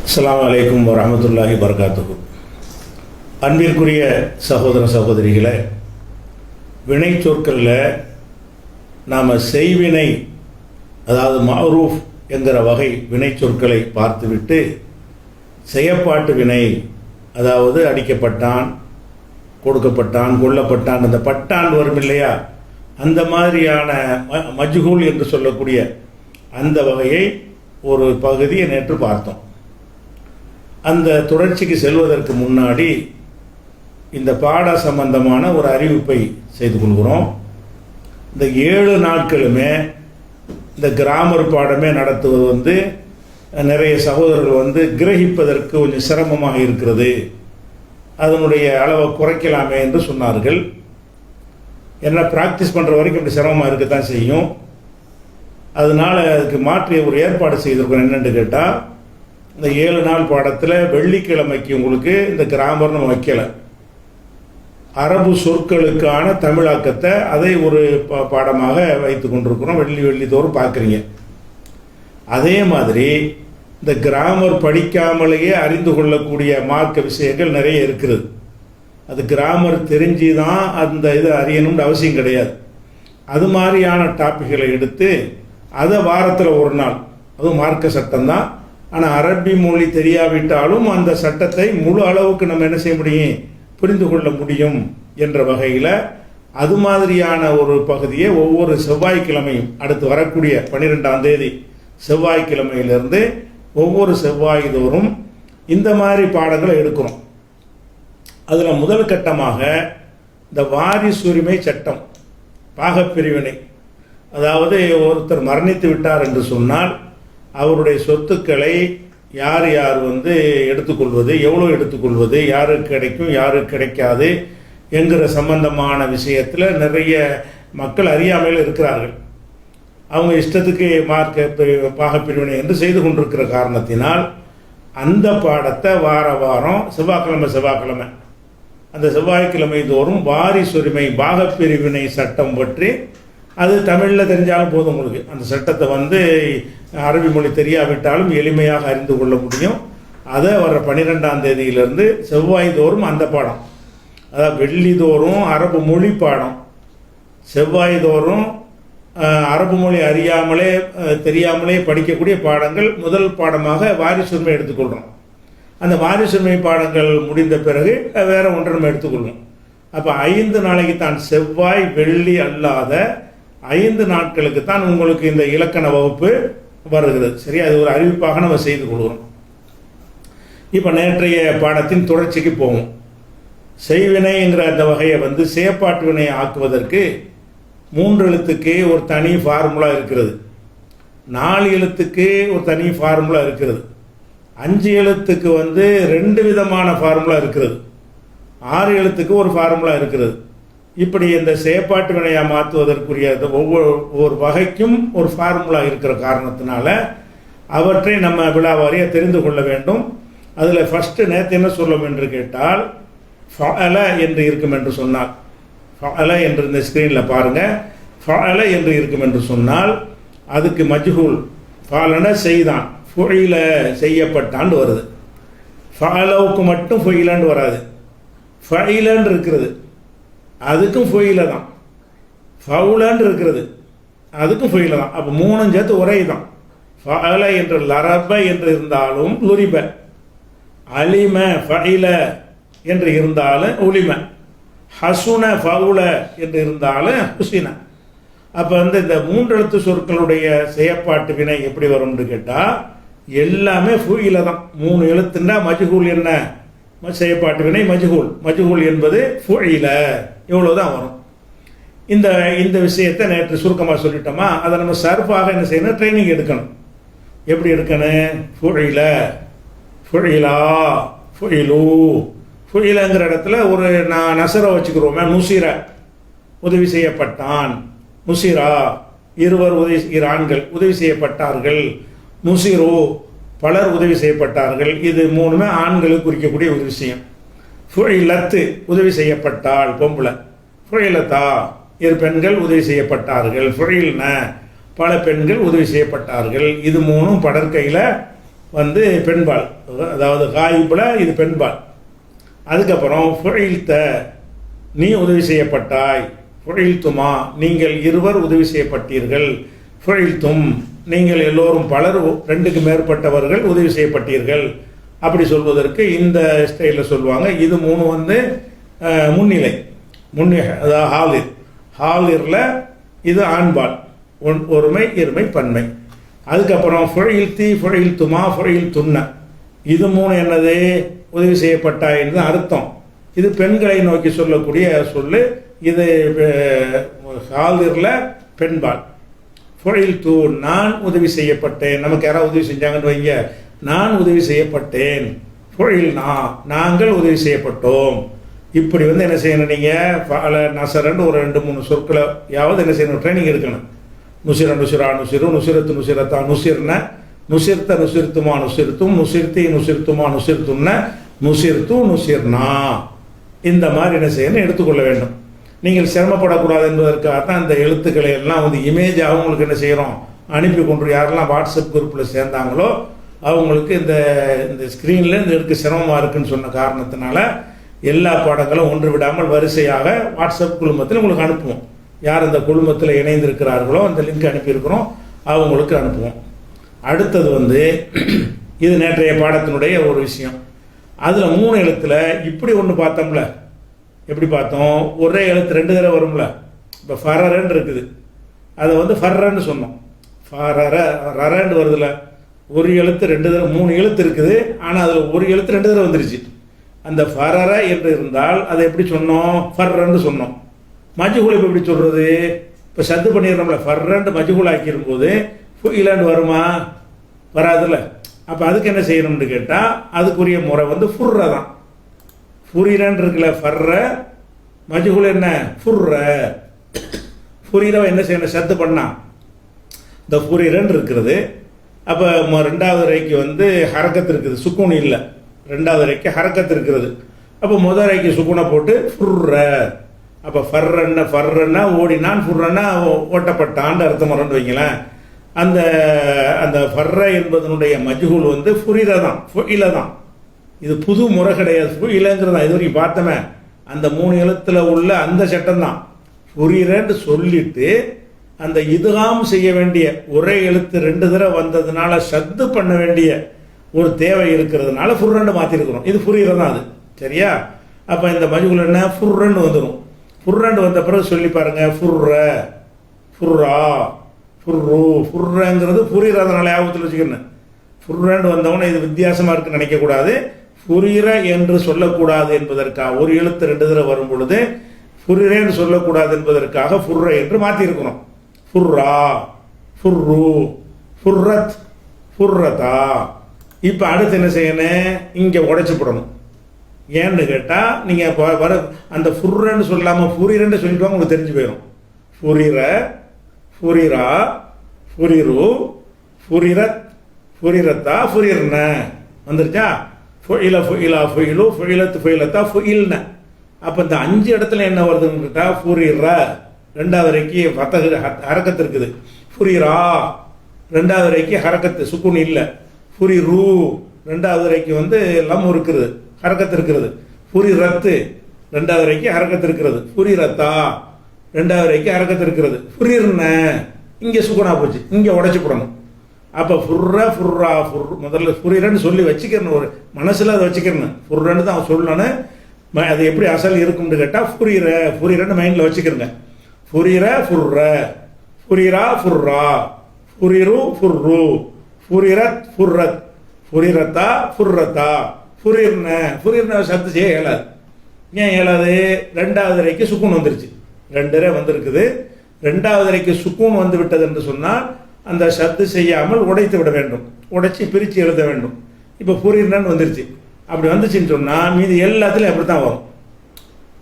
அஸ்ஸலாமு அலைக்கும் வரஹ்மத்துல்லாஹி வபரகாத்துஹு. அன்பிற்குரிய சகோதர சகோதரிகளை, வினை சொற்களில் நாம் செய்வினை, அதாவது மஅரூஃப் என்கிற வகை வினை சொற்களை பார்த்துவிட்டு செயப்பாட்டு வினை, அதாவது அடிக்கப்பட்டான், கொடுக்கப்பட்டான், கொல்லப்பட்டான், அந்த பட்டான் வரும் இல்லையா, அந்த மாதிரியான மஜ்ஹூல் என்று சொல்லக்கூடிய அந்த வகையை ஒரு பகுதியை நேற்று பார்த்தோம். அந்த தொடர்ச்சிக்கு செல்வதற்கு முன்னாடி இந்த பாட சம்பந்தமான ஒரு அறிவிப்பை செய்து கொள்கிறோம். இந்த 7 நாட்களுமே இந்த கிராமர் பாடமே நடத்துவது நிறைய சகோதரர்கள் கிரகிப்பதற்கு கொஞ்சம் சிரமமாக இருக்கிறது, அதனுடைய அளவை குறைக்கலாமே என்று சொன்னார்கள். என்ன ப்ராக்டிஸ் பண்ணுற வரைக்கும் இப்படி சிரமமாக இருக்கத்தான் செய்யும். அதனால் அதுக்கு மாற்றிய ஒரு ஏற்பாடு செய்திருக்கோம். என்னென்னு கேட்டால், இந்த 7 நாள் பாடத்தில் வெள்ளிக்கிழமைக்கு உங்களுக்கு இந்த கிராமர் நம்ம வைக்கலை, அரபு சொற்களுக்கான தமிழாக்கத்தை அதை ஒரு பாடமாக வைத்து கொண்டிருக்கிறோம். வெள்ளி தோறும் பார்க்குறீங்க. அதே மாதிரி இந்த கிராமர் படிக்காமலேயே அறிந்து கொள்ளக்கூடிய மார்க்க விஷயங்கள் நிறைய இருக்கிறது. அது கிராமர் தெரிஞ்சு தான் அந்த இதை அறியணும்னு அவசியம் கிடையாது. அது மாதிரியான டாப்பிக்களை எடுத்து அதை வாரத்தில் ஒரு நாள், அதுவும் மார்க்க சட்டம்தான், ஆனால் அரபி மொழி தெரியாவிட்டாலும் அந்த சட்டத்தை முழு அளவுக்கு நம்ம என்ன செய்ய முடியும், புரிந்து கொள்ள முடியும் என்ற வகையில் அது மாதிரியான ஒரு பகுதியை ஒவ்வொரு செவ்வாய்க்கிழமையும், அடுத்து வரக்கூடிய 12ஆம் தேதி செவ்வாய்க்கிழமையிலிருந்து ஒவ்வொரு செவ்வாய் தோறும் இந்த மாதிரி பாடங்களை எடுக்கிறோம். அதில் முதல் கட்டமாக இந்த வாரிசுரிமை சட்டம், பாகப்பிரிவினை, அதாவது ஒருத்தர் மரணித்து விட்டார் என்று சொன்னால் அவருடைய சொத்துக்களை யார் யார் எடுத்துக்கொள்வது, எவ்வளோ எடுத்துக்கொள்வது, யாருக்கு கிடைக்கும் யாருக்கு கிடைக்காது என்கிற சம்பந்தமான விஷயத்தில் நிறைய மக்கள் அறியாமையில் இருக்கிறார்கள். அவங்க இஷ்டத்துக்கு பாகப்பிரிவினை என்று செய்து கொண்டிருக்கிற காரணத்தினால் அந்த பாடத்தை வாரம் செவ்வாய்க்கிழமை அந்த செவ்வாய்க்கிழமை தோறும் வாரிசுரிமை பாகப்பிரிவினை சட்டம் பற்றி, அது தமிழில் தெரிஞ்சாலும் போதும் உங்களுக்கு, அந்த சட்டத்தை அரபி மொழி தெரியாவிட்டாலும் எளிமையாக அறிந்து கொள்ள முடியும். அதை வர 12ஆம் தேதியிலிருந்து செவ்வாய் தோறும் அந்த பாடம், அதாவது வெள்ளி தோறும் அரபு மொழி பாடம், செவ்வாய் தோறும் அரபு மொழி அறியாமலே தெரியாமலே படிக்கக்கூடிய பாடங்கள் முதல் பாடமாக வாரிசுரிமை எடுத்துக்கொள்கிறோம். அந்த வாரிசுரிமை பாடங்கள் முடிந்த பிறகு வேற ஒன்று நம்ம எடுத்துக்கொள்வோம். அப்போ 5 நாளைக்கு தான், செவ்வாய் வெள்ளி அல்லாத 5 நாட்களுக்கு தான் உங்களுக்கு இந்த இலக்கண வகுப்பு வருகிறது. சரி, அது ஒரு அறிவிப்பாக நம்ம செய்து கொள்கிறோம். இப்போ நேற்றைய பாடத்தின் தொடர்ச்சிக்கு போவோம். செய்வினை என்கிற அந்த வகையை செயற்பாட்டு வினையை ஆக்குவதற்கு 3 எழுத்துக்கு ஒரு தனி ஃபார்முலா இருக்கிறது, 4 எழுத்துக்கு ஒரு தனி ஃபார்முலா இருக்கிறது, 5 எழுத்துக்கு 2 விதமான ஃபார்முலா இருக்கிறது, 6 எழுத்துக்கு ஒரு ஃபார்முலா இருக்கிறது. இப்படி இந்த செயற்பாட்டு வினையை மாற்றுவதற்குரிய ஒவ்வொரு வகைக்கும் ஒரு ஃபார்முலா இருக்கிற காரணத்தினால அவற்றை நம்ம விழாவாரியாக தெரிந்து கொள்ள வேண்டும். அதில் ஃபஸ்ட்டு நேற்று என்ன சொல்லும் என்று கேட்டால், ஃபஅல என்று இருக்கும் என்று சொன்னால், ஃபஅல என்று இந்த ஸ்க்ரீனில் பாருங்கள், ஃபஅல என்று இருக்கும் என்று சொன்னால் அதுக்கு மஜ்ஹூல், ஃபஅலன செய்தான், ஃபுஇல செய்யப்பட்டான்னு வருது. ஃபஅலவுக்கு மட்டும் ஃபுஇலன்னு வராது, ஃபஇலன்னு இருக்கிறது, அதுக்கும் ஃபுஇல தான். ஃபவுலன்னு இருக்கிறது, அதுக்கும் ஃபுஇல தான். அப்போ 3 சேர்த்து ஒரே தான். ஃபஅல என்று லரப என்று இருந்தாலும் லுரிப, அலிம ஃபஇல என்று இருந்தாலும் உலிம, ஹசுன ஃபவுல என்று இருந்தாலும் ஹுசின. அப்போ இந்த 3 எழுத்து சொற்களுடைய செயற்பாட்டு வினை எப்படி வரும்னு கேட்டால் எல்லாமே ஃபுஇல தான். 3 எழுத்துன்னா மஜ்ஹூல் என்ன, செயற்பாட்டு வினை மஜ்ஹூல் என்பது ஃபுஇல, இவ்வளோதான் வரும். இந்த விஷயத்தை நேற்று சுருக்கமாக சொல்லிட்டோமா, அதை நம்ம சர்ஃபாக என்ன செய்யணும், ட்ரைனிங் எடுக்கணும். எப்படி எடுக்கணும், ஃபுஇல, ஃபுஇலா, ஃபுஇலு, ஃபுஇலங்கிற இடத்துல ஒரு நசரை வச்சுக்கிறோமே, நுசிர உதவி செய்யப்பட்டான், நுசிரா இருவர் ஆண்கள் உதவி செய்யப்பட்டார்கள், நுசிரு பலர் உதவி செய்யப்பட்டார்கள். இது 3மே ஆண்களுக்கு குறிக்கக்கூடிய ஒரு விஷயம். ஃபுஇலத்து உதவி செய்யப்பட்டால் பொம்பளை, ஃபுஇலத்தா 2 பெண்கள் உதவி செய்யப்பட்டார்கள், ஃபுஇல்ன பல பெண்கள் உதவி செய்யப்பட்டார்கள். இது 3ம் படற்கையில் வந்து பெண்பால், அதாவது காயிபில் இது பெண்பால். அதுக்கப்புறம் ஃபுஇல்த நீ உதவி செய்யப்பட்டாய், ஃபுஇல்துமா நீங்கள் இருவர் உதவி செய்யப்பட்டீர்கள், ஃபுஇல்தும் நீங்கள் எல்லோரும் பலர் ரெண்டுக்கு மேற்பட்டவர்கள் உதவி செய்யப்பட்டீர்கள். அப்படி சொல்வதற்கு இந்த ஸ்டைலில் சொல்லுவாங்க. இது மூணு வந்து முன்னிலை, அதாவது ஹாலிர். ஹாலிரில் இது ஆண்பால், ஒருமை இருமை பன்மை. அதுக்கப்புறம் ஃபுஇல்தி ஃபுஇல்துமா ஃபுஇல்துன்ன இது மூணு என்னது உதவி செய்யப்பட்டாய் என்று அர்த்தம். இது பெண்களை நோக்கி சொல்லக்கூடிய சொல்லு. இது ஹாலிரில் பெண்பால். ஃபுஇல்து நான் உதவி செய்யப்பட்டேன். நமக்கு யாராவது உதவி செஞ்சாங்கன்னு வைங்க, நான் உதவி செய்யப்பட்டேன். ஃபுஇல்னா நாங்கள் உதவி செய்யப்பட்டோம். இப்படி வந்து என்ன செய்யணும், நீங்கள் பல நசரன்னு ஒரு 2-3 சொற்களை யாவது என்ன செய்யணும், ட்ரைனிங் எடுக்கணும். நுசிர நுசிரா நுசிரு, நுசிரத்து நுசிரத்தா நுசிர்ன, நுசிர்த்த நுசிர்த்துமா நுசிர்த்தும், நுசிர்த்தி நுசிர்த்துமா நுசிர்த்துன்ன, நுசிர்த்து நுசிர்னா. இந்த மாதிரி என்ன செய்யணும் எடுத்துக்கொள்ள வேண்டும். நீங்கள் சிரமப்படக்கூடாது என்பதற்காகத்தான் இந்த எழுத்துக்களை எல்லாம் வந்து இமேஜாக அவங்களுக்கு என்ன செய்கிறோம் அனுப்பி கொண்டு, யாரெல்லாம் வாட்ஸ்அப் குரூப்பில் சேர்ந்தாங்களோ அவங்களுக்கு இந்த ஸ்க்ரீனில் இந்த எடுக்க சிரமமாக இருக்குன்னு சொன்ன காரணத்தினால எல்லா பாடங்களும் ஒன்று விடாமல் வரிசையாக வாட்ஸ்அப் குழுமத்தில் உங்களுக்கு அனுப்புவோம். யார் இந்த குழுமத்தில் இணைந்திருக்கிறார்களோ அந்த லிங்க் அனுப்பியிருக்கிறோம், அவங்களுக்கு அனுப்புவோம். அடுத்தது வந்து இது நேற்றைய பாடத்தினுடைய ஒரு விஷயம். அதில் 3 எழுத்தில் இப்படி ஒன்று பார்த்தோம்ல, எப்படி பார்த்தோம், ஒரே எழுத்து 2 தடவை வரும்ல. இப்போ ஃபரரன்னு இருக்குது, அதை வந்து ஃபர்ரன்னு சொன்னோம். ஃபரர ரரன்னு வருதுல, ஒரு எழுத்து 2 தடவை, 3 எழுத்து இருக்குது, ஆனால் அதில் ஒரு எழுத்து 2 தடவை வந்துருச்சு. அந்த ஃபரர என்று இருந்தால் அதை எப்படி சொன்னோம், ஃபர்ரன்னு சொன்னோம். மஜ்ஹூல் இப்போ எப்படி சொல்கிறது, இப்போ சத்து பண்ணிடுறோம்ல, ஃபர்ரன்னு மஜ்ஹூல் ஆக்கிடும்போது ஃபுஇலன்னு வருமா, வராதுல்ல. அப்போ அதுக்கு என்ன செய்யணும்னு கேட்டால் அதுக்குரிய முறை வந்து ஃபுர்ர தான். ஃபுரிரன் இருக்குல்ல, ஃபர்ர மஜ்ஹூல் என்ன ஃபுர்ர. ஃபுரிரவை என்ன செய்யணும், சத்து பண்ணா இந்த ஃபுரிரன் இருக்கிறது. அப்போ 2வது ரைக்கு வந்து ஹரக்கத்து இருக்குது, சுக்கூன் இல்லை. 2வது ரைக்கு ஹரக்கத்து இருக்கிறது. அப்போ முதல் ரைக்கு சுக்கூனை போட்டு ஃபுர்ர. அப்போ ஃபர்ரன்னா ஓடினான், ஃபுர்ரன்னா ஓட்டப்பட்டான்னு அர்த்தம் வரன்னு வைங்களேன். அந்த அந்த ஃபர்ர என்பதனுடைய மஜ்ஹூல் வந்து ஃபுரிர தான், ஃபுஇல தான். இது புது முறை கிடையாது, ஃபுஇலங்கிறது தான் இது வரைக்கும் பார்த்தோமே. அந்த 3 எழுத்துல உள்ள அந்த சட்டம் தான். ஃபுரிரன்னு சொல்லிட்டு அந்த இதுகாம் செய்ய வேண்டிய ஒரே எழுத்து 2 தடவை வந்ததுனால சத்து பண்ண வேண்டிய ஒரு தேவை இருக்கிறதுனால ஃபுர்ரன்னு மாற்றிருக்கிறோம். இது ஃபுரிர தான் அது, சரியா? அப்போ இந்த மஜ்ஹூல் என்ன ஃபுர்ரன்னு வந்துடும். ஃபுர்ரன்னு வந்த பிறகு சொல்லி பாருங்க, ஃபுர்ர ஃபுர்ரா ஃபுர்ரு. ஃபுர்ரங்கிறது ஃபுரிர, அதனால ஞாபகத்தில் வச்சுக்கணும். ஃபுர்ரன்னு வந்தவொடனே இது வித்தியாசமாக இருக்குன்னு நினைக்கக்கூடாது. ஃபுரிர என்று சொல்லக்கூடாது என்பதற்காக ஒரு எழுத்து 2 தடவை வரும் பொழுது ஃபுரிரேன்னு சொல்லக்கூடாது என்பதற்காக ஃபுர்ர என்று மாற்றிருக்கிறோம். ஃபுர்ரா ஃபுர்ரு ஃபுர்ரத் ஃபுர்ரதா. இப்போ அடுத்து என்ன செய்யணும், இங்கே உடைச்சு போடணும். ஏன்னு கேட்டால் நீங்கள் வர அந்த ஃபுர்ரன்னு சொல்லாமல் ஃபுரிரன்னு சொல்லிட்டு வாங்க, உங்களுக்கு தெரிஞ்சு போயிடும். ஃபுரிர ஃபுரிரா ஃபுரிரு ஃபுரிரத் ஃபுரிரத்தா ஃபுரிர்ன வந்துருச்சா? ஃபுஇல ஃபுஇலா ஃபுஇலு ஃபுஇலத் ஃபுஇலத்தா ஃபுஇல்ன. அப்போ இந்த 5 இடத்துல என்ன வருதுன்னு கேட்டால் ஃபுரிர 2வது ரைக்கு ஹரக்கத்து இருக்குது, ஃபுரிரா 2வது ரைக்கு ஹரக்கத்து சுக்குன் இல்லை, ஃபுரிரு 2வது ரைக்கு வந்து லம் இருக்குது, ஹரக்கத்து இருக்கிறது, ஃபுரிரத்து 2வது ரைக்கு ஹரக்கத்து இருக்கிறது, ஃபுரிரத்தா 2வது ரைக்கு ஹரக்கத்து இருக்கிறது, ஃபுரிர்ன இங்கே சுக்குனா போச்சு, இங்கே உடைச்சு போடணும். அப்போ ஃபுர்ர ஃபுர்ரா ஃபுர் முதல்ல ஃபுரிரன்னு சொல்லி வச்சுக்கிறணும், ஒரு மனசில் அதை வச்சுக்கிறணும். ஃபுர்ரன்னு தான் சொல்லணும். அது எப்படி அசல் இருக்கும்னு கேட்டால் ஃபுரிர ஃபுரிரன்னு மைண்டில் வச்சுக்கிறங்க. ஃபுரிர ஃபுர்ர ஃபுரிரா ஃபுர்ரா ஃபுரிரு ஃபுர்ரு ஃபுரிரத் ஃபுர்ரத் ஃபுரிரத்தா ஃபுர்ரத்தா ஃபுரிர்ன. ஃபுரிர்ன சத்து செய்ய இயலாது. ஏன் இயலாது? 2வது ரைக்கு சுக்கூன் வந்துருச்சு, 2 வந்திருக்குது. 2வது ரைக்கு சுக்கூன் வந்து விட்டது என்று சொன்னால் அந்த சத்து செய்யாமல் உடைத்து விட வேண்டும், உடைச்சி பிரித்து எழுத வேண்டும். இப்போ ஃபுரிர்னன்னு வந்துருச்சு. அப்படி வந்துச்சுன்னு சொன்னால் மீதி எல்லாத்துலையும் அப்படி தான் வரும்.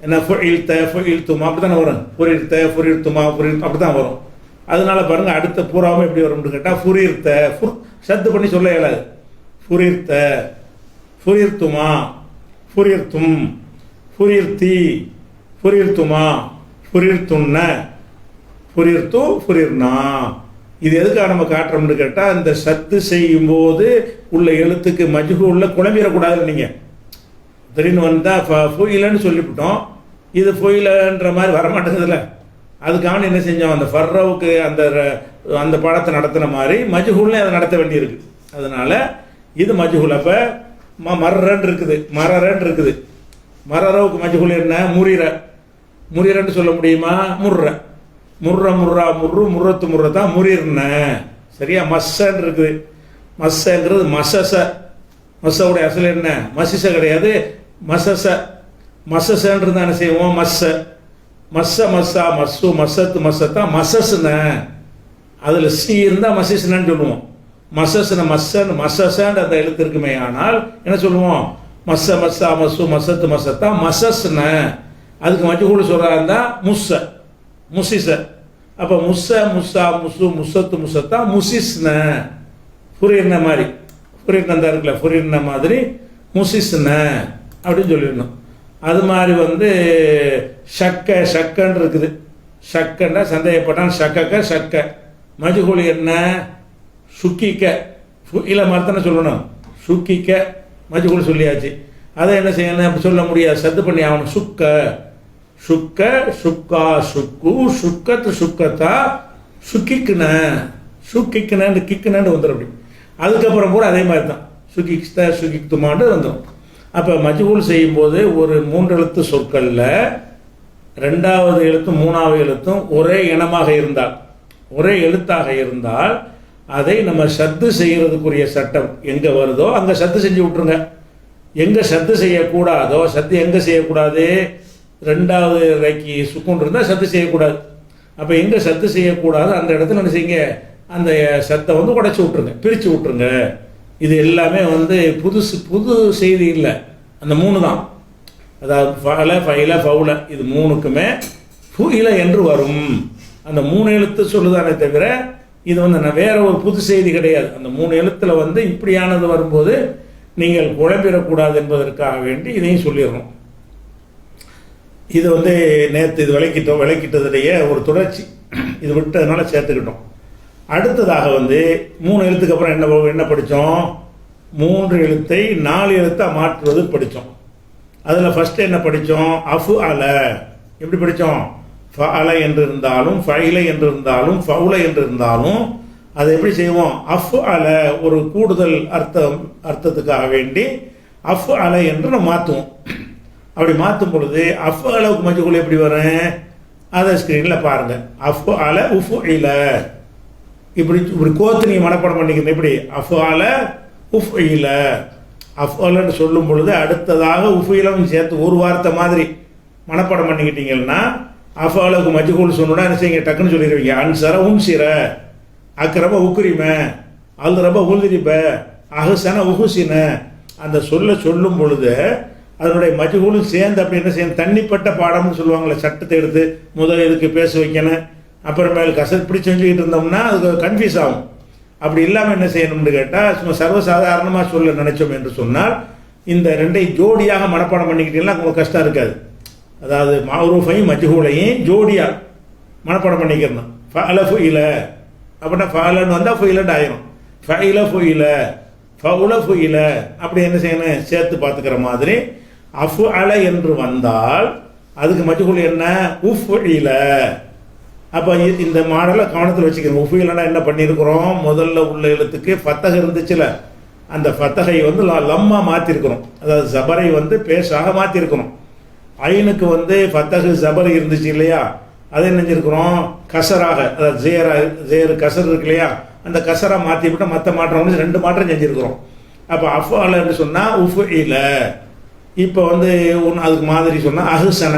என்ன ஃபுஇல்த ஃபுஇல்துமா அப்படி தானே வரும். ஃபுரிர்த ஃபுரிர்துமா ஃபுரிர் அப்படி தான் வரும். அதனால பாருங்கள் அடுத்த பூராவும் எப்படி வரும்னு கேட்டால் ஃபுரிர்த சத்து பண்ணி சொல்ல இயலாது. ஃபுரிர்த ஃபுரிர்துமா ஃபுரிர்தும் ஃபுரிர்தி ஃபுரிர்துமா ஃபுரிர்துன்ன ஃபுரிர்து ஃபுரிர்னா. இது எதுக்காக நம்ம காட்டுறோம்னு கேட்டால், இந்த சத்து செய்யும்போது உள்ள எழுத்துக்கு மஜ்ஹூல்ல குழம்பிடக்கூடாதுன்னு. நீங்கள் திடீர்னு வந்தால் ஃபுயிலன்னு சொல்லிவிட்டோம், இது ஃபுயிலன்ற மாதிரி வரமாட்டேங்குதுல்ல. அதுக்காக என்ன செஞ்சோம், அந்த ஃபர்ரவுக்கு அந்த அந்த பாடத்தை நடத்தின மாதிரி மஜ்ஹூல்லையும் அதை நடத்த வேண்டியிருக்கு. அதனால் இது மஜ்ஹூல். அப்போ மர்ரன் இருக்குது, மரரன் இருக்குது. மரரவுக்கு மஜ்ஹூல் என்ன, முரீரன்னு சொல்ல முடியுமா? முர்ரா முர்ரு முர்ரத்து முர்ரத்தா முரீர்ன. சரியா? மஸ்ஸன் இருக்குது. மஸ்ஸங்கிறது மசச. மஸ்ஸவுடைய அசல் என்ன? மசிச கிடையாது, மசச. மசசன்றது என்ன செய்வோம்? மஸ்ஸா மஸ்ஸு மசத்து மசத்தா மசஸ்ன. அதில் சி இருந்தால் மசிஸ்னு சொல்லுவோம். மசஸ்ன மசசன்ற அந்த எழுத்து இருக்குமே. ஆனால் என்ன சொல்லுவோம்? மஸ்ஸா மஸ்ஸு மசத்து மசத்தா மசஸ்ன. அதுக்கு மஜ்ஹூல் சொல்கிறா இருந்தால் முசிச. அப்போ முஸ்ஸா முசு முசத்து முசத்தா முசிஸ்ன. புரியின மாதிரி, புரியின தான் இருக்குல்ல, புரியின மாதிரி முசிஸ்ன அப்படின்னு சொல்லிடணும். அது மாதிரி ஷக்கன்னு இருக்குது. ஷக்கன்னா சந்தேகப்பட்டான், ஷக்க. மஜ்ஹூல் என்ன? சுக்கிக்க. இல்லை மரத்தனை சொல்லணும், சுக்கிக்க. மஜ்ஹூல் சொல்லியாச்சு. அதை என்ன செய்யணும், அப்படி சொல்ல முடியாது, சத்து பண்ணி ஆகணும். சுக்கா சுக்கு சுக்கத்து சுக்கத்தா சுக்கிக்குன்னு கிக்குன்னு வந்துடும். அப்படி அதுக்கப்புறம் கூட அதே மாதிரி தான் சுக்கித்துமான்னு வந்துடும். அப்போ மஜ்ஹூல் செய்யும்போது ஒரு 3 எழுத்து சொற்களில் 2வது எழுத்தும் 3வது எழுத்தும் ஒரே இனமாக இருந்தால், ஒரே எழுத்தாக இருந்தால், அதை நம்ம சத்து செய்கிறதுக்குரிய சட்டம் எங்கே வருதோ அங்கே சத்து செஞ்சு விட்ருங்க. எங்கே சத்து செய்யக்கூடாதோ, சத்து எங்கே செய்யக்கூடாது? 2வது ரைக்கு சுக்குன் இருந்தால் சத்து செய்யக்கூடாது. அப்போ எங்கே சத்து செய்யக்கூடாது அந்த இடத்துல என்ன செய்யுங்க, அந்த சத்தை உடைச்சி விட்ருங்க, பிரித்து விட்ருங்க. இது எல்லாமே புது செய்தி இல்லை, அந்த 3 தான். அதாவது ஃபைல ஃபவுல இது 3க்குமே ஃபுயில என்று வரும். அந்த 3 எழுத்து சொல்லுதானே தவிர இது வேற ஒரு புது செய்தி கிடையாது. அந்த 3 எழுத்துல இப்படியானது வரும்போது நீங்கள் குழம்பிடக்கூடாது என்பதற்காக வேண்டி இதையும் சொல்லிடணும். இது நேற்று இது விளக்கிட்டதுடைய ஒரு தொடர்ச்சி, இது விட்டதுனால சேர்த்துக்கிட்டோம். அடுத்ததாக 3 எழுத்துக்கு அப்புறம் என்ன படித்தோம்? 3 எழுத்தை 4 எழுத்தா மாற்றுவது படித்தோம். அதில் ஃபர்ஸ்ட் என்ன படித்தோம்? அஃபு அல. எப்படி படித்தோம்? ஃபஅல என்று இருந்தாலும், ஃபைல என்று இருந்தாலும், ஃபவுல என்று இருந்தாலும் அதை எப்படி செய்வோம்? அஃபு அல, ஒரு கூடுதல் அர்த்தத்துக்காக வேண்டி அஃபு அல என்று நம்ம மாற்றுவோம். அப்படி மாற்றும் பொழுது அஃபு அளவுக்கு மஜ்ஹூல் எப்படி வரும்? அதை ஸ்க்ரீனில் பாருங்கள். அஃபு அல உஃபு இல. இப்படி கோத்து நீங்கள் மனப்பாடம் பண்ணிக்கணும். எப்படி? அஃபு அல உஃப் இல. அஃப் அலன்னு சொல்லும் பொழுது அடுத்ததாக உஃபு இலம் சேர்த்து ஒரு வார்த்தை மாதிரி மனப்பாடம் பண்ணிக்கிட்டீங்கன்னா அஃபு அளவுக்கு மஜ்ஹூல் சொன்னா என்ன செய்யுங்க, டக்குன்னு சொல்லிடுவீங்க. அன்சர உன்சிர, அக்ரப உக்ரிம, அல்ரப உல்ரிப, அஹ்சன உஹுசின. அந்த சொல்லும் பொழுது அதனுடைய மஜ்ஹூலும் சேர்ந்து அப்படி என்ன செய்யணும், தண்ணிப்பட்ட பாடம்னு சொல்லுவாங்கள்ல. சட்டத்தை எடுத்து முதல் இதுக்கு பேச வைக்கணும், அப்புறமேல் கசட் இப்படி செஞ்சுக்கிட்டு இருந்தோம்னா அதுக்கு கன்ஃபியூஸ் ஆகும். அப்படி இல்லாமல் என்ன செய்யணும்னு கேட்டால், சும்மா சர்வசாதாரணமாக சொல்ல நினைச்சோம் என்று சொன்னால் இந்த 2ஐயும் ஜோடியாக மனப்பாடம் பண்ணிக்கிட்டீங்கன்னா உங்களுக்கு கஷ்டம் இருக்காது. அதாவது மஅரூஃபையும் மஜ்ஹூலையும் ஜோடியாக மனப்பாடம் பண்ணிக்கிறணும். ஃபஅல ஃபுஇல அப்படின்னா ஃபஅலன்னு வந்தால் ஃபுஇலன்னு ஆயிரும். ஃபஇல ஃபுஇல, ஃபவுல ஃபுஇல, அப்படி என்ன செய்யணும், சேர்த்து பார்த்துக்கிற மாதிரி. அஃபு அல என்று வந்தால் அதுக்கு மஜ்ஹூல் என்ன? உஃப்இல. அப்போ இந்த மாடலை கவனத்தில் வச்சுக்கணும். உஃப்இலனா என்ன பண்ணியிருக்கிறோம்? முதல்ல உள்ள எழுத்துக்கு ஃபத்தஹ் இருந்துச்சுல, அந்த ஃபத்தஹை லம்மா மாற்றிருக்கிறோம். அதாவது ஜபரை பேஷாக மாற்றிருக்கிறோம். ஐனுக்கு ஃபத்தஹு ஜபர் இருந்துச்சு இல்லையா, அதை நினைஞ்சிருக்கிறோம் கசராக, அதாவது ஜேரு கசர் இருக்கு இல்லையா, அந்த கசரா மாற்றி விட்டு மற்ற மாற்றம் 2 மாற்றம் செஞ்சுருக்கிறோம். அப்போ அஃபு அலன்னு சொன்னால் உஃப்இல. இப்போ அதுக்கு மாதிரி சொன்னால் அஹ்சன.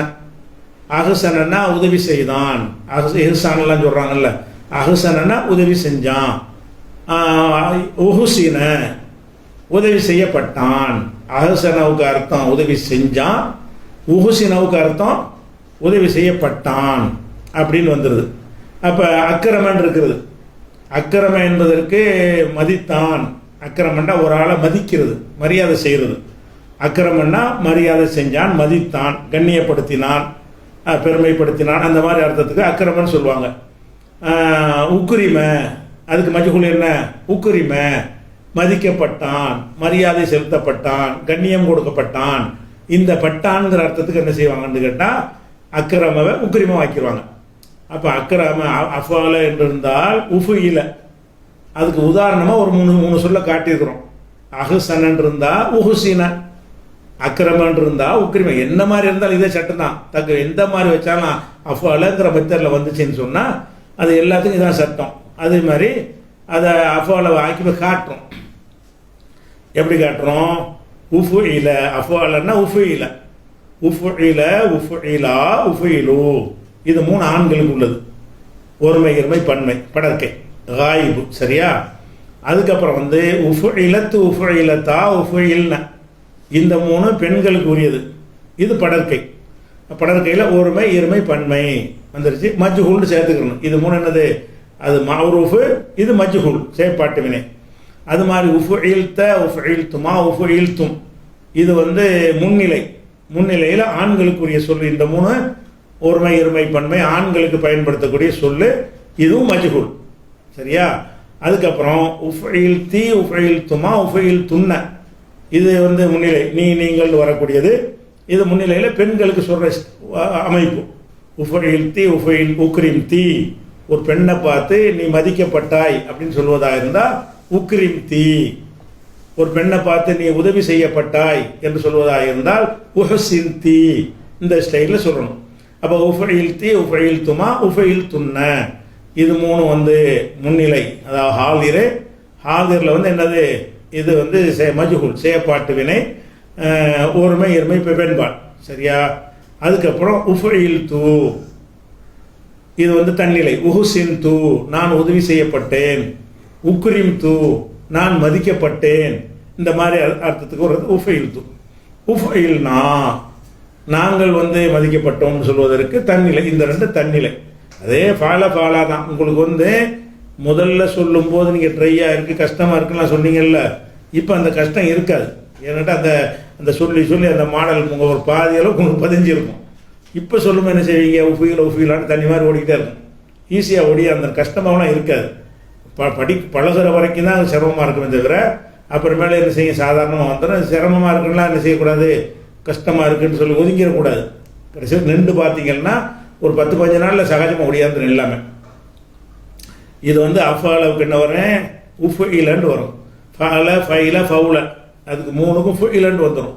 அஹ்சனா உதவி செய்தான். இஹ்சானெல்லாம் சொல்கிறாங்கல்ல, அஹ்சனா உதவி செஞ்சான். உஹுசின உதவி செய்யப்பட்டான். அஹ்சனவுக்கு அர்த்தம் உதவி செஞ்சான், உஹுசினவுக்கு அர்த்தம் உதவி செய்யப்பட்டான் அப்படின்னு வந்துடுது. அப்போ அக்கிரமன் இருக்கிறது. அக்கிரம என்பதற்கு மதித்தான். அக்கிரமன்னா ஒரு ஆளை மதிக்கிறது, மரியாதை செய்கிறது. அக்கிரமன்னா மரியாதை செஞ்சான், மதித்தான், கண்ணியப்படுத்தினான், பெருமைப்படுத்தினான், அந்த மாதிரி அர்த்தத்துக்கு அக்கிரமன்னு சொல்லுவாங்க. உக்ரிம அதுக்கு மஜ்ஹூல் என்ன? உக்ரிம, மதிக்கப்பட்டான், மரியாதை செலுத்தப்பட்டான், கண்ணியம் கொடுக்கப்பட்டான். இந்த பட்டான்கிற அர்த்தத்துக்கு என்ன செய்வாங்கன்னு கேட்டால் அக்ரமவை உக்ரிம ஆக்கிடுவாங்க. அப்போ அக்ரம அஃபால என்று இருந்தால் உஃபுயில. அதுக்கு உதாரணமாக ஒரு மூணு சொல்ல காட்டியிருக்கிறோம். அஹ்சனன் இருந்தால் உஹுசின, அக்ரமன் இருந்தால் உக்ரிம. என்ன மாதிரி இருந்தாலும் இதே சட்டம் தான். தக்க எந்த மாதிரி வச்சாலும் அஃபாலங்கிற மெத்தடில் வந்துச்சுன்னு சொன்னால் அது எல்லாத்துக்கும் இதான் சட்டம். அதே மாதிரி அதை அஃபாலை ஆக்கி போய் காட்டுறோம். எப்படி காட்டுறோம்? உஃபுயில, அஃபாலன்னா உஃபுயில, உஃபுயில, உஃபுயிலா, உஃபுயிலு. இது 3 ஆண்களுக்கு உள்ளது. ஒருமை, இருமை, பன்மை, படற்கை, காயிபு. சரியா? அதுக்கப்புறம் வந்து உஃபுயிலத்து, உஃபுயிலத்தா, உஃபுயில்ன. இந்த 3 பெண்களுக்கு உரியது. இது படற்கை. படற்கையில் ஒருமை, இருமை, பன்மை வந்துருச்சு. மஜ்ஹூல்னு சேர்த்துக்கணும். இது 3 என்னது? அது மஅரூஃபு, இது மஜ்ஹூல், செயற்பாட்டு வினை. அது மாதிரி உஃபுயில்த, உஃபுயில்துமா, உஃபுயில்தும். இது வந்து முன்னிலை. முன்னிலையில் ஆண்களுக்குரிய சொல். இந்த 3 ஒருமை, இருமை, பன்மை ஆண்களுக்கு பயன்படுத்தக்கூடிய சொல்லு. இதுவும் மஜ்ஹூல். சரியா? அதுக்கப்புறம் உஃபுயில்தி, உஃபுயில்துமா, உஃபுயில்துன்ன. இது வந்து முன்னிலை, நீங்கள் வரக்கூடியது. இது முன்னிலையில் பெண்களுக்கு சொல்கிற அமைப்பு. உஃபுயில்தி, உக்ரிம்தி. ஒரு பெண்ணை பார்த்து நீ மதிக்கப்பட்டாய் அப்படின்னு சொல்வதாக இருந்தால் உக்ரிம்தி. ஒரு பெண்ணை பார்த்து நீ உதவி செய்யப்பட்டாய் என்று சொல்வதாக இருந்தால் உஹ்சின்தி. இந்த ஸ்டைலில் சொல்லணும். அப்போ உஃபுயில்தி, உஃபுயில்துமா, உஃபுயில்துன்ன. இது 3 வந்து முன்னிலை, அதாவது ஹாலிரு. ஹாலிரில் வந்து என்னது? இது வந்து மஜ்ஹூல், செயற்பாட்டு வினை, ஒருமை, இருமை, பெண்பால். சரியா? அதுக்கப்புறம் உஃபுயில்து, இது வந்து தன்னிலை. உஹ்சின்து, நான் உதவி செய்யப்பட்டேன். உக்ரிம்து, நான் மதிக்கப்பட்டேன். இந்த மாதிரி அர்த்தத்துக்கு ஒரு உஃபுயில்து. உஃபுயில்னா, நாங்கள் வந்து மதிக்கப்பட்டோம்னு சொல்வதற்கு தன்னிலை. இந்த 2 தன்னிலை. அதே ஃபாலா தான். உங்களுக்கு வந்து முதல்ல சொல்லும்போது நீங்கள் ட்ரையாக இருக்குது, கஷ்டமாக இருக்குன்னு சொன்னீங்கல்ல. இப்போ அந்த கஷ்டம் இருக்காது. ஏன்னாட்டா அந்த சொல்லி அந்த மாடல் உங்கள் ஒரு பாதி அளவுக்கு உங்களுக்கு பதிஞ்சிருக்கும். இப்போ சொல்லும்போது என்ன செய்வீங்க? உஃபுயிலான்னு தண்ணி மாதிரி ஓடிக்கிட்டே இருக்கும். ஈஸியாக ஓடி அந்த கஷ்டமாகலாம் இருக்காது. பழகிற வரைக்கும் தான் அது சிரமமாக இருக்குமே தவிர அப்புறமேலே என்ன செய்ய சாதாரணமாக வந்துடும். சிரமமாக இருக்குன்னா என்ன செய்யக்கூடாது? கஷ்டமாக இருக்குன்னு சொல்லி ஒதுங்கிடக்கூடாது. கடைசியில் நின்று பார்த்தீங்கன்னா ஒரு 10-15 நாளில் சகஜமாக ஒடியாந்துடும் எல்லாமே. இது வந்து அஃபாலவுக்கு என்ன வரேன்? உஃபுயிலன்னு வரும். ஃபஅல, ஃபைல, ஃபவுல. அதுக்கு 3க்கும் ஃபுயிலன்னு வந்துடும்.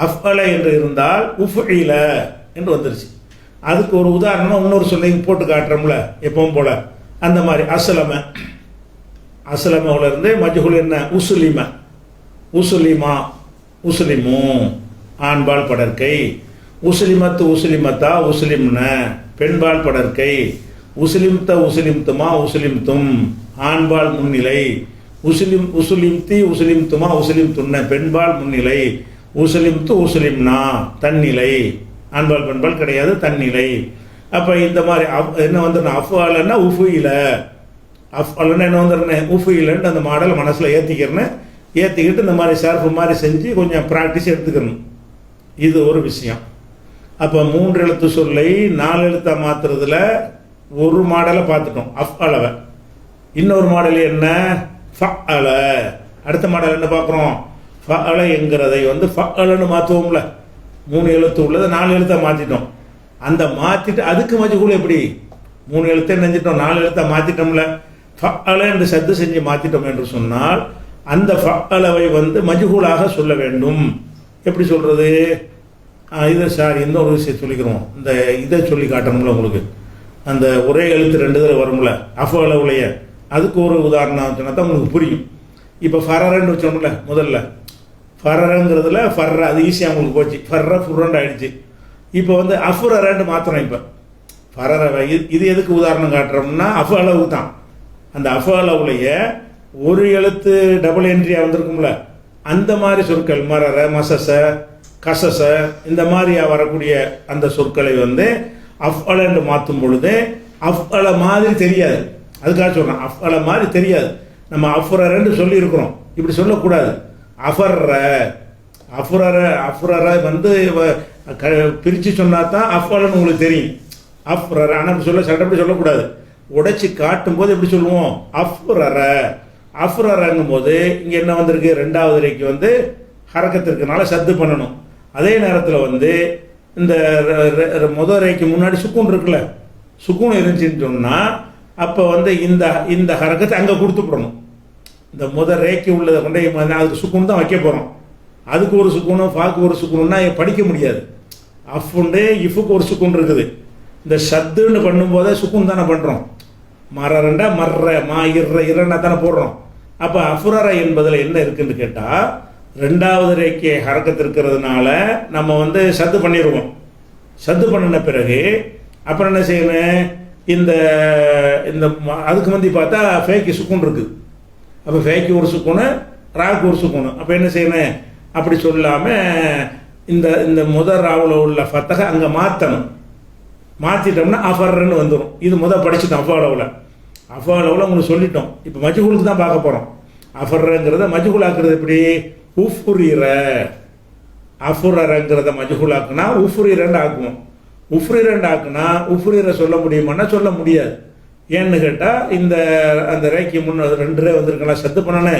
அஃபல என்று இருந்தால் உஃபுயில என்று வந்துருச்சு. அதுக்கு ஒரு உதாரணமாக இன்னொரு சொல்லையும் போட்டு காட்டுறோம்ல எப்பவும் போல. அந்த மாதிரி அஸ்லம, அஸ்லமவுல இருந்து மஜ்ஹூல் என்ன? உசுலிம, உசுலிமா, உசுலிமு ஆண்பால் படற்கை. உசுலிமத்து, உசுலிமத்தா, உசுலிம்ன பெண்பால் படற்கை. உசுலிம்த, உசுலிம்துமா, உசுலிம்தும் ஆண்பால் முன்னிலை. உசுலிம்தி, உசுலிம்துமா, உசுலிம்துன்ன பெண்பால் முன்னிலை. உசுலிம்து, உசுலிம்னா தன்னிலை. ஆண்பால் பெண்பால் கிடையாது, தன்னிலை. அப்போ இந்த மாதிரி என்ன வந்துடணும்? அஃபாலன்னா உஃபுயில, அஃபாலன்னா என்ன வந்துடுறேன்? உஃபுயிலன்னு அந்த மாடலை மனசில் ஏற்றிக்கிட்டு இந்த மாதிரி சர்ஃபு மாதிரி செஞ்சு கொஞ்சம் ப்ராக்டிஸ் எடுத்துக்கணும். இது ஒரு விஷயம். அப்போ 3 எழுத்து சொல்லை 4 எழுத்தாக மாற்றுறதுல ஒரு மாடலை பார்த்துட்டோம், அஃஅலவை. இன்னொரு மாடல் என்ன? ஃபஅல. அடுத்த மாடல் என்ன பார்க்குறோம்? ஃபஅல என்கிறதை வந்து ஃபஅலன்னு மாற்றுவோம்ல. 3 எழுத்து உள்ளதை 4 எழுத்தாக மாற்றிட்டோம். அந்த மாற்றிட்டு அதுக்கு மஜ்ஹூல் எப்படி? 3 எழுத்தை நெஞ்சிட்டோம், 4 எழுத்தாக மாற்றிட்டோம்ல. ஃபஅல என்று சத்து செஞ்சு மாற்றிட்டோம் என்று சொன்னால் அந்த ஃபஅலவை வந்து மஜ்ஹூலாக சொல்ல வேண்டும். எப்படி சொல்கிறது? இதை சார் இன்னொரு விஷயம் சொல்லிக்கிறோம். இந்த இதை சொல்லி காட்டணும்ல உங்களுக்கு. அந்த ஒரே எழுத்து 2 தடவை வரும்ல அஃஅலவுலைய, அதுக்கு ஒரு உதாரணம் சொன்னால் தான் உங்களுக்கு புரியும். இப்போ ஃபரரன்னு வச்சோம்ல முதல்ல. ஃபரரங்கிறதுல ஃபர்ற அது ஈஸியாக உங்களுக்கு போச்சு. ஃபர்ற ஃபுர்ரண்டு ஆகிடுச்சு. இப்போ வந்து அஃபுரரண்டு மாத்திரம். இப்போ ஃபரர இது எதுக்கு உதாரணம் காட்டுறோம்னா அஃஅலவு தான். அந்த அஃஅலவுலைய ஒரு எழுத்து டபுள் என்ட்ரியாக வந்திருக்கும்ல, அந்த மாதிரி சொற்கள் மரர, மசச, கசச இந்த மாதிரியாக வரக்கூடிய அந்த சொற்களை வந்து அஃஅல என்று மாற்றும் பொழுது அஃஅல மாதிரி தெரியாது. அதுக்காக சொல்கிறேன், அஃஅல மாதிரி தெரியாது. நம்ம அஃபுரரன்னு சொல்லியிருக்கிறோம், இப்படி சொல்லக்கூடாது. அஃபர்ற, அஃபுரர வந்து பிரித்து சொன்னா தான் அஃஅலன்னு உங்களுக்கு தெரியும். அஃப்ரர் ஆனால் சொல்ல சட்டப்படி சொல்லக்கூடாது. உடைச்சி காட்டும் போது எப்படி சொல்லுவோம்? அஃப்ரர. அஃப்ரரங்கும் போது இங்கே என்ன வந்திருக்கு? ரெண்டாவது ரேக்கு வந்து ஹரக்கத்திற்குனால சத்து பண்ணணும். அதே நேரத்தில் வந்து இந்த முதல் ரேக்கு முன்னாடி சுக்கூன் இருக்குல்ல, சுக்கூன் இருந்துச்சுன்னு சொன்னால் அப்போ வந்து இந்த ஹரக்கத்தை அங்கே கொடுத்துப்படணும். இந்த முதல் ரேக்கு உள்ளதை கொண்டே அதுக்கு சுக்கூன் தான் வைக்க போகிறோம். அதுக்கு ஒரு சுக்கூனும் ஃபாக்கு ஒரு சுக்கூனுன்னா படிக்க முடியாது. அஃப்ண்டு இஃபுக்கு ஒரு சுக்கூன் இருக்குது. இந்த சத்துன்னு பண்ணும்போதே சுக்கூன் தானே பண்ணுறோம். மரண்டா மர்ற மா இரண்டா தானே போடுறோம். அப்போ அஃப்ரர என்பதில் என்ன இருக்குன்னு கேட்டால், ரெண்டாவது ரேக்கை ஹரக்கத்து இருக்கிறதுனால நம்ம வந்து சத்து பண்ணிடுவோம். சத்து பண்ணின பிறகு அப்புறம் என்ன செய்யணும்? இந்த இந்த அதுக்கு முந்தி பார்த்தா ஃபேக்கு சுக்கூன் இருக்குது. அப்போ ஃபேக்கு ஒரு சுக்கூனு, ராக்கு ஒரு சுக்கூனு. அப்போ என்ன செய்யணும்? அப்படி சொல்லாமல் இந்த இந்த முதல் ராவில் உள்ள ஃபத்தகை அங்கே மாற்றணும். மாற்றிட்டோம்னா அஃபர்ன்னு வந்துடும். இது படிச்சுட்டோம். அஃபாலவில் உங்களுக்கு சொல்லிட்டோம். இப்போ மஜ்ஹூலுக்கு தான் பார்க்க போகிறோம். அஃபர்ங்கிறத மஜ்ஹூல் ஆக்குறது எப்படி? உஃப்ரிர. அஃபுரங்கிறத மஜ்ஹூல் ஆக்குனா உஃப்ரிரண்டு ஆக்குவோம். உஃப்ரிரண்டு ஆக்குனா உஃப்ரிர சொல்ல முடியுமான்னா சொல்ல முடியாது. ஏன்னு கேட்டால் இந்த அந்த ரேக்கி முன்ன 2 ரே வந்திருக்கலாம் சத்து பண்ணனே.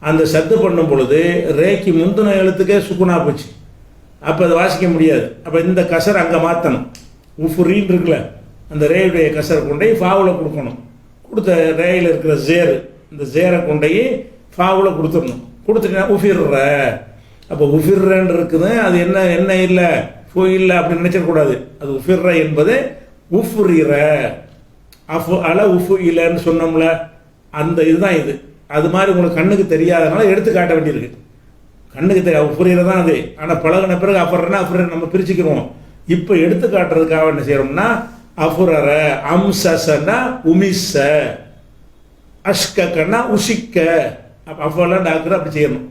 அந்த சத்து பண்ணும் பொழுது ரேக்கி முந்தின எழுத்துக்கே சுக்குனா போச்சு. அப்போ அதை வாசிக்க முடியாது. அப்போ இந்த கசர் அங்கே மாற்றணும். உஃப்ரீன் இருக்குல்ல, அந்த ரேயுடைய கசரை கொண்டு ஃபாவில் கொடுக்கணும். கொடுத்த ரேயில் இருக்கிற ஜேரு, இந்த ஜேரை கொண்டு ஃபாவில் கொடுத்துடணும். கொடுத்துட்டீங்கன்னா உஃபிர்ற. அப்போ உஃபிர்றன்னு இருக்குது. அது என்ன இல்லை ஃபோ இல்லை அப்படின்னு நினைச்சிடக்கூடாது. அது உஃபிர்ற என்பது உஃப்ரிர. அஃபு அல உஃபு இல்லைன்னு சொன்னோம்ல, அந்த இதுதான் இது. அது மாதிரி உங்களுக்கு கண்ணுக்கு தெரியாதனால எடுத்து காட்ட வேண்டியிருக்கு. கண்ணுக்கு தெரியாது உஃப்ரிர தான் அது. ஆனால் பழகின பிறகு அஃபர்னா அஃபுர நம்ம பிரிச்சுக்கிறோம். இப்போ எடுத்து காட்டுறதுக்காக என்ன செய்யறோம்னா அஃபுரர, அம்சனா உமிச, அஷ்கன்னா உசிக்க. அப்போ அஃபெல்லாம் டாக்டர் அப்படி செய்யணும்.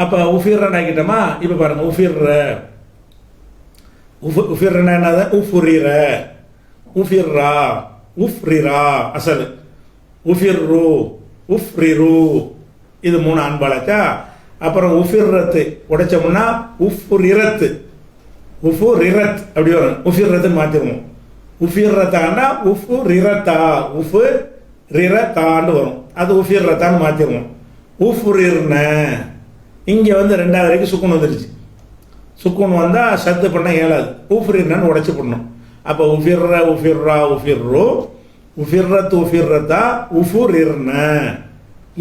அப்போ உஃபிர்ரன் ஆக்கிட்டோமா? இப்போ பாருங்க, உஃபிர்ர உஃபிர்ரனா என்னது? உஃபுரிர, உஃபிர்ரா, உஃப்ரிரா அசல், உஃபிர்ரு, உஃப்ரிரு. இது 3 ஆண்பாளாச்சா. அப்புறம் உஃபிர்ரத்து உடைச்சோம்னா உஃப்ரிரத்து, உஃபுரிரத் அப்படி வரும். உஃபிர்ரத்துன்னு மாற்றிடுவோம். உஃபிர்ரத்தான்னா உஃபுரிரத்தா, உஃபு ரிரத்தான்னு வரும். அது உஃபிர்ரத்தான்னு மாற்றிடுவோம். உஃப்ரிர்ன. இங்கே வந்து 2வது வரைக்கும் சுக்குன் வந்துருச்சு. சுக்குன் வந்தால் சத்து பண்ண இயலாது. உஃப்ரிர்னு உடைச்சி பண்ணணும். அப்போ உஃபிர்ர, உஃபிர்ரா, உஃபிர்ரு, உஃபிர்ரத், உஃபிர்ரத்தா, உஃபுரிர்ன.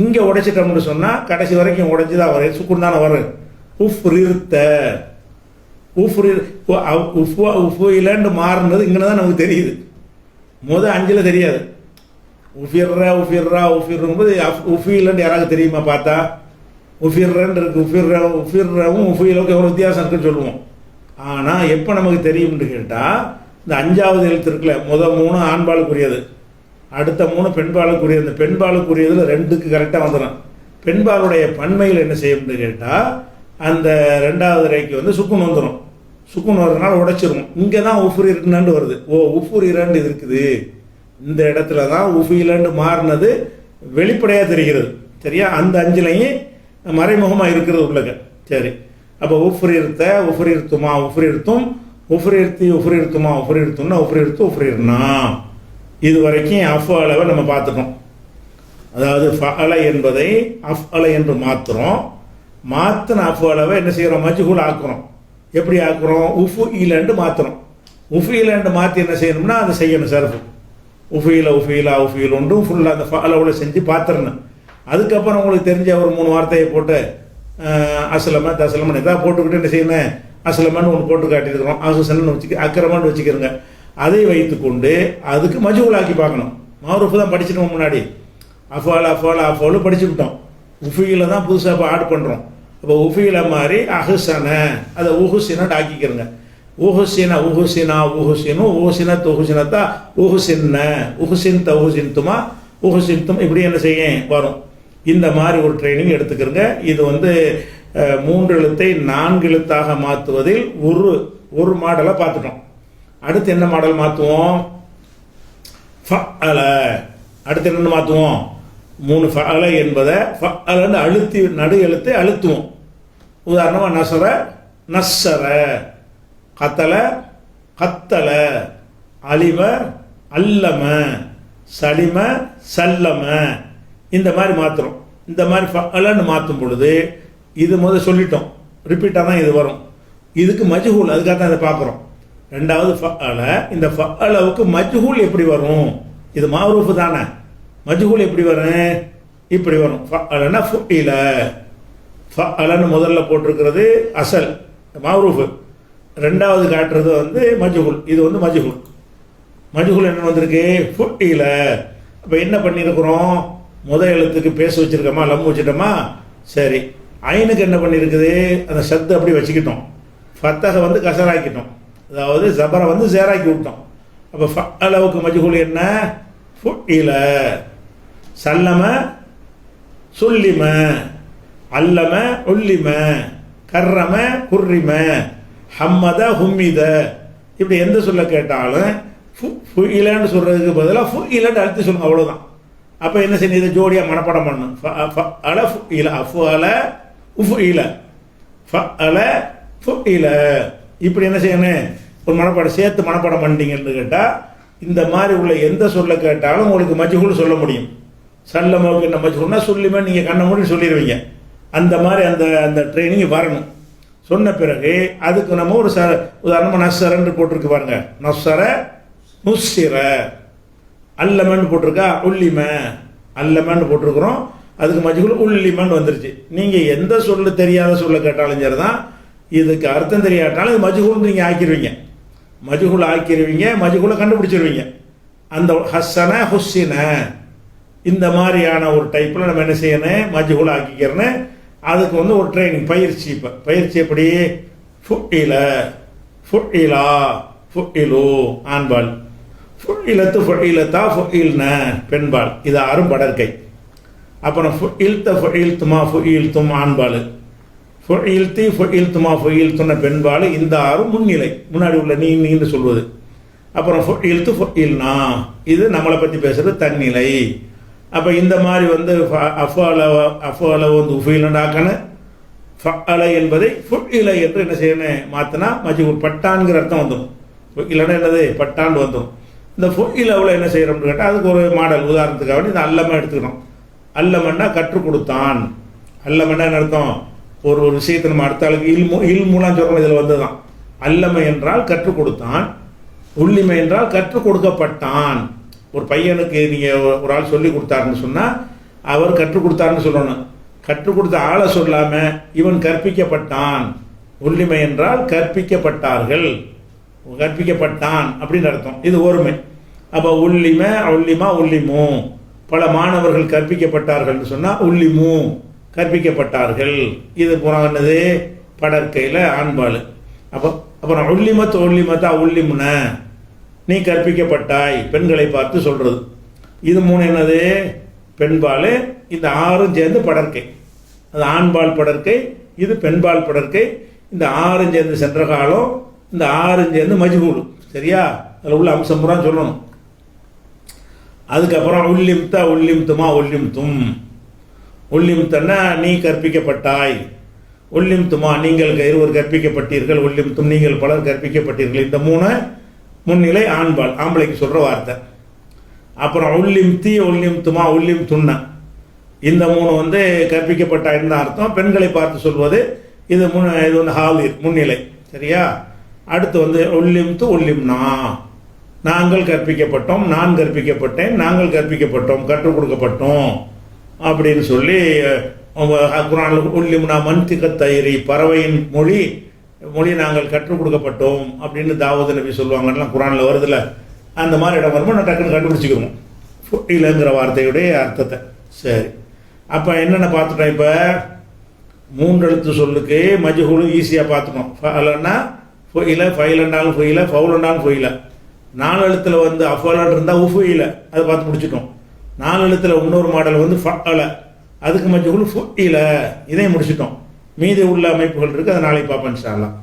இங்கே உடைச்சிட்டோம்னு சொன்னால் கடைசி வரைக்கும் உடைச்சி தான் வரும். சுக்குன் தானே வரும். உஃப்ரிர்த்த, உஃபுயிலன்னு மாறினது இங்கே தான் நமக்கு தெரியுது. 5 தெரியாது. உஃபிர்ரா, உஃபிர்ரா, உஃபிர்ருங்கும்போது உஃபுயிலன்னு யாராவது தெரியுமா? பார்த்தா உஃபிர்ரன்னு இருக்கு. உஃபிர்ரவும் உஃபுயிலுக்கும் எவ்வளோ வித்தியாசம் இருக்குன்னு சொல்லுவோம். ஆனால் எப்போ நமக்கு தெரியும்னு கேட்டால், இந்த 5வது எழுத்து இருக்குல்ல, 3 ஆண்பாளுக்குரியது, அடுத்த 3 பெண்பாளுக்குரியது. இந்த பெண்பாளுக்குரியதில் 2க்கு கரெக்டாக வந்துடும். பெண்பாளுடைய பன்மையில் என்ன செய்யணும்னு கேட்டால், அந்த 2வது ரேக்கு வந்து சுக்குன் வந்துடும். சுக்குன் வர்றதுனால உடைச்சிரும். இங்கே தான் உஃப்ரிர்னு வருது. ஓ, உஃப்ரிரண்டு இது இருக்குது. இந்த இடத்துல தான் உஃபிலண்டு மாறினது வெளிப்படையாக தெரிகிறது. சரியா? அந்த 5லையும் மறைமுகமாக இருக்கிறது உள்ளக. சரி, அப்போ உஃப்ரிர்த்த, உஃப்ரிர்த்துமா, உஃப்ரிர்த்தும், உஃப்ரிர்த்தி, உஃப்ரிர்த்துமா, உஃப்ரிர்த்தும்னா உஃப்ரிர்த்து, உஃப்ரிர்னா. இது வரைக்கும் அஃப் அளவை நம்ம பார்த்துட்டோம். அதாவது ஃபஅல என்பதை அஃப் அல என்று மாற்றுறோம். மாற்றின அஃப் அளவை என்ன செய்கிறோம்? மஜ்ஹூல் ஆக்குறோம். எப்படி ஆக்குறோம்? உஃபு இலண்டு மாற்றுறோம். உஃபு இலண்டு மாற்றி என்ன செய்யணும்னா அதை செய்யணும். சர்ஃபு உஃபீல, உஃபீலா, உஃபீல் ஒன்றும் ஃபுல்லாக அந்த ஃபாலோவில் செஞ்சு பார்த்துடணும். அதுக்கப்புறம் உங்களுக்கு தெரிஞ்ச ஒரு 3 வார்த்தையை போட்டு அஸ்லம, தஸ்லமன் எதாவது போட்டுக்கிட்டு என்ன செய்யணும்? அஸ்லமன்னு ஒன்று போட்டு காட்டியிருக்கிறோம். அசுசன்னு அக்கிரமன்னு வச்சுக்கிறோங்க. அதை வைத்துக்கொண்டு அதுக்கு மஜ்ஹூல் ஆக்கி பார்க்கணும். மௌரூஃப் தான் படிச்சுட்டோம் முன்னாடி. அஃபால், அஃபால், அஃபாலு படிச்சுக்கிட்டோம். உஃபீல தான் புதுசாக இப்போ ஆட் பண்ணுறோம். அப்போ உஃபீல மாதிரி அஹுசன, அதை உஹுசினட் ஆக்கிக்கிறோங்க. உஹுசின, உஹுசினா, உஹுசினு, உஹுசினத், உஹுசினத்தா, உஹுசின்ன, உஹுசின்த, உஹுசின்துமா, உஹுசின்தும். இப்படி என்ன செய்ய வரும். இந்த மாதிரி ஒரு ட்ரைனிங் எடுத்துக்கிறங்க. இது வந்து 3 எழுத்தை 4 எழுத்தாக மாற்றுவதில் ஒரு மாடலை பார்த்துட்டோம். அடுத்து என்ன மாடல் மாற்றுவோம்? ஃபஅல. அடுத்து என்ன மாற்றுவோம்? 3 ஃபஅல என்பதை ஃபஅலன்னு அழுத்தி நடு எழுத்தை அழுத்துவோம். உதாரணமாக நசர, நஸ்ஸர, கத்தல, கத்தல, அலிம, அல்லம, சலிம சல்லம இந்த மாதிரி மாற்றுறோம். இந்த மாதிரி ஃபஅலன்னு மாற்றும் பொழுது இது முதல் சொல்லிட்டோம், ரிப்பீட்டாக தான் இது வரும். இதுக்கு மஜ்ஹூல், அதுக்காக தான் இதை பார்க்குறோம். ரெண்டாவது ஃபஅல, இந்த ஃபஅலவுக்கு மஜ்ஹூல் எப்படி வரும்? இது மாரூஃப் தானே, மஜ்ஹூல் எப்படி வரும்? இப்படி வரும். ஃபஅலனா ஃபுஇல, ஃபஅலன்னு முதல்ல போட்டிருக்கிறது அசல் மாரூஃப், ரெண்டாவது காட்டுறது வந்து மஜ்ஹூல். இது வந்து மஜ்ஹூல். மஜ்ஹூல் என்ன வந்திருக்கு? ஃபுஇல. அப்போ என்ன பண்ணியிருக்கிறோம்? முதல் எழுத்துக்கு பேச வச்சிருக்கோமா, லம் வச்சுட்டோமா? சரி. ஐனுக்கு என்ன பண்ணியிருக்குது? அந்த சத்து அப்படி வச்சுக்கிட்டோம், ஃபத்தகை வந்து கசராக்கிட்டோம், அதாவது ஜபரை வந்து சேராக்கி விட்டோம். அப்போ ஃபஅலவுக்கு மஜ்ஹூல் என்ன? ஃபுஇல. சல்லம சுல்லிம, அல்லம உல்லிம, கர்ரம குர்ரிம, ஹம்மத ஹும்மித. இப்படி எந்த சொல்ல கேட்டாலும் ஃபுஇலன்னு சொல்கிறதுக்கு பதிலாக ஃபுஇலன்னு அழுத்தி சொல்லுங்க, அவ்வளோதான். அப்போ என்ன செய்யணும்? இதை ஜோடியாக மனப்பாடம் பண்ணணும். ஃபஅல ஃபுஇல, அஃபுஅல உஃபுஇல, ஃபஅல ஃபுஇல. இப்படி என்ன செய்யணும்? ஒரு மனப்பாடம் சேர்த்து மனப்பாடம் பண்ணிட்டீங்கன்னு கேட்டால் இந்த மாதிரி உள்ள எந்த சொல்ல கேட்டாலும் உங்களுக்கு மஜ்ஹூல் சொல்ல முடியும். சல்லமாவுக்கு என்ன மஜ்ஹூல்னா சொல்லிமே நீங்கள் கண்ண மூடி சொல்லிடுவீங்க. அந்த மாதிரி அந்த அந்த ட்ரைனிங் வரணும். சொன்ன பிறகு அதுக்கு நம்ம ஒரு உதாரணமாக நஸ்ஸரன்னு போட்டிருக்கு பாருங்க, நஸ்ஸர நுஸ்ஸிர, அல்லமன்னு போட்டிருக்கா, உல்லிம, அல்லமன்னு போட்டிருக்கிறோம், அதுக்கு மஜ்ஹூல் உல்லிமன்னு வந்துருச்சு. நீங்கள் எந்த சொல்ல தெரியாத சொல்ல கேட்டாலும் சரி தான், இதுக்கு அர்த்தம் தெரியாட்டாலும் இது மஜ்ஹூல் நீங்கள் ஆக்கிடுவீங்க, மஜ்ஹூல் ஆக்கிடுவீங்க, மஜ்ஹூலை கண்டுபிடிச்சிருவீங்க. அந்த ஹஸ்ஸன ஹுஸ்ஸின இந்த மாதிரியான ஒரு டைப்பில் நம்ம என்ன செய்யணும்? மஜ்ஹூல் ஆக்கிக்கிறேன்னு. அதுக்கு வந்து ஒரு ட்ரைனிங், பயிற்சி. இப்போ பயிற்சி எப்படி? ஃபுஇல, ஃபுஇலா, ஃபுஇலு ஆண்பால், ஃபுஇலத்து ஃபுஇலத்தா ஃபுஇல்ன பெண்பால், இது ஆறும் படற்கை. அப்புறம் ஃபுஇல்த ஃபுஇல்துமா ஃபுஇல்தும் ஆண்பால், ஃபுஇல்தி ஃபுஇல்துமா ஃபுஇல்துன பெண்பால், இந்த ஆறும் முன்னிலை, முன்னாடி உள்ள நீன்னு சொல்வது. அப்புறம் ஃபுஇல்து ஃபுஇல்னா, இது நம்மளை பற்றி பேசுகிறது தன்னிலை. அப்போ இந்த மாதிரி வந்து அஃபஅல வந்து உஃபீலண்டாக்கணும். ஃபஅல என்பதை ஃபுஇல என்று என்ன செய்யணும்? மாற்றினா மஜ்ஹூல் பட்டான்கிற அர்த்தம் வந்துடும். இல்லைன்னா என்னது? பட்டாண்டு வந்துடும். இந்த ஃபுஇலவில் என்ன செய்கிறோம்னு கேட்டால் அதுக்கு ஒரு மாடல், உதாரணத்துக்காக வேண்டி இந்த அல்லம எடுத்துக்கணும். அல்லமன்னா கற்றுக் கொடுத்தான். அல்லமன்னா என்ன அர்த்தம்? ஒரு ஒரு விஷயத்தை நம்ம அடுத்த ஆளுக்கு இல்முலாம் சொல்கிறோம், இதில் வந்து தான். அல்லம என்றால் கற்றுக் கொடுத்தான், உள்ளிமை என்றால் கற்றுக் கொடுக்கப்பட்டான். ஒரு பையனுக்கு நீங்கள் ஒரு ஆள் சொல்லி கொடுத்தாருன்னு சொன்னால் அவர் கற்றுக் கொடுத்தாருன்னு சொல்லணும். கற்றுக் கொடுத்த ஆளை சொல்லாமல் இவன் கற்பிக்கப்பட்டான். உள்ளிமை என்றால் கற்பிக்கப்பட்டார்கள், கற்பிக்கப்பட்டான் அப்படின்னு அர்த்தம். இது ஒருமை. அப்போ உள்ளிம உள்ளிமா உள்ளிமு, பல மாணவர்கள் கற்பிக்கப்பட்டார்கள் சொன்னால் உள்ளிமு கற்பிக்கப்பட்டார்கள். இது புறானது படற்கையில் ஆண்பால். அப்புறம் உள்ளிமத் உள்ளிமத்தா உள்ளிமுன, நீ கற்பிக்கப்பட்டாய், பெண்களை பார்த்து சொல்றது. இது மூணு என்னது? பெண்பால். இந்த ஆறும் சேர்ந்து படற்கை, அது ஆண்பால் படற்கை, இது பெண்பால் படற்கை. இந்த ஆறும் சேர்ந்து சென்ற காலம், இந்த ஆறும் சேர்ந்து மஜ்ஹூல். சரியா? அதில் உள்ள அம்சம் பூரா சொல்லணும். அதுக்கப்புறம் உள்ளிம்தா உள்ளிம்துமா உள்ளிம்தும், உள்ளிம்தன்னா நீ கற்பிக்கப்பட்டாய், உள்ளிம்துமா நீங்கள் இருவர் கற்பிக்கப்பட்டீர்கள், உள்ளிம்தும் நீங்கள் பலர் கற்பிக்கப்பட்டீர்கள். இந்த மூணு முன்னிலை ஆண்பால், ஆம்பளைக்கு சொல்கிற வார்த்தை. அப்புறம் உள்ளிம்தி உள்ளிம்துமா உள்ளிம்துன்ன, இந்த மூணு வந்து கற்பிக்கப்பட்டாயின்னு தான் அர்த்தம். பெண்களை பார்த்து சொல்வது இது இது வந்து ஹாலிர் முன்னிலை. சரியா? அடுத்து வந்து உள்ளிம்து உள்ளிம்னா, நாங்கள் கற்பிக்கப்பட்டோம், நான் கற்பிக்கப்பட்டேன், நாங்கள் கற்பிக்கப்பட்டோம், கற்றுக் கொடுக்கப்பட்டோம் அப்படின்னு சொல்லி குர்ஆனில் உள்ளிம்னா மன்திக தைரி, பறவையின் மொழி நாங்கள் கற்றுக் கொடுக்கப்பட்டோம் அப்படின்னு தாவூத் நபி சொல்லுவாங்கலாம் குர்ஆனில் வருதுல்ல. அந்த மாதிரி இடம் வரும்போது நான் டக்குன்னு கண்டுபிடிச்சிக்கிறோம் ஃபுஇலங்கிற வார்த்தையுடைய அர்த்தத்தை. சரி, அப்போ என்னென்ன பார்த்துட்டோம்? இப்போ 3 எழுத்து சொல்லுக்கு மஜ்ஹூல் ஈஸியாக பார்த்துட்டோம். ஃபஅலன்னா ஃபுஇல, ஃபைலண்டாலும் ஃபுஇல, ஃபவுலண்டாலும் ஃபுஇல. 4 எழுத்தில் வந்து அஃபலன் இருந்தால் உஃபுஇல, அதை பார்த்து முடிச்சிட்டோம். 4 எழுத்தில் இன்னொரு மாடல் வந்து ஃபஅல, அதுக்கு மஜ்ஹூல் ஃபுஇல, இதையும் முடிச்சிட்டோம். மீதி உள்ள அமைப்புகள் இருக்குது, அதை நாளைக்கு பார்ப்போம் இன்ஷா அல்லாஹ்.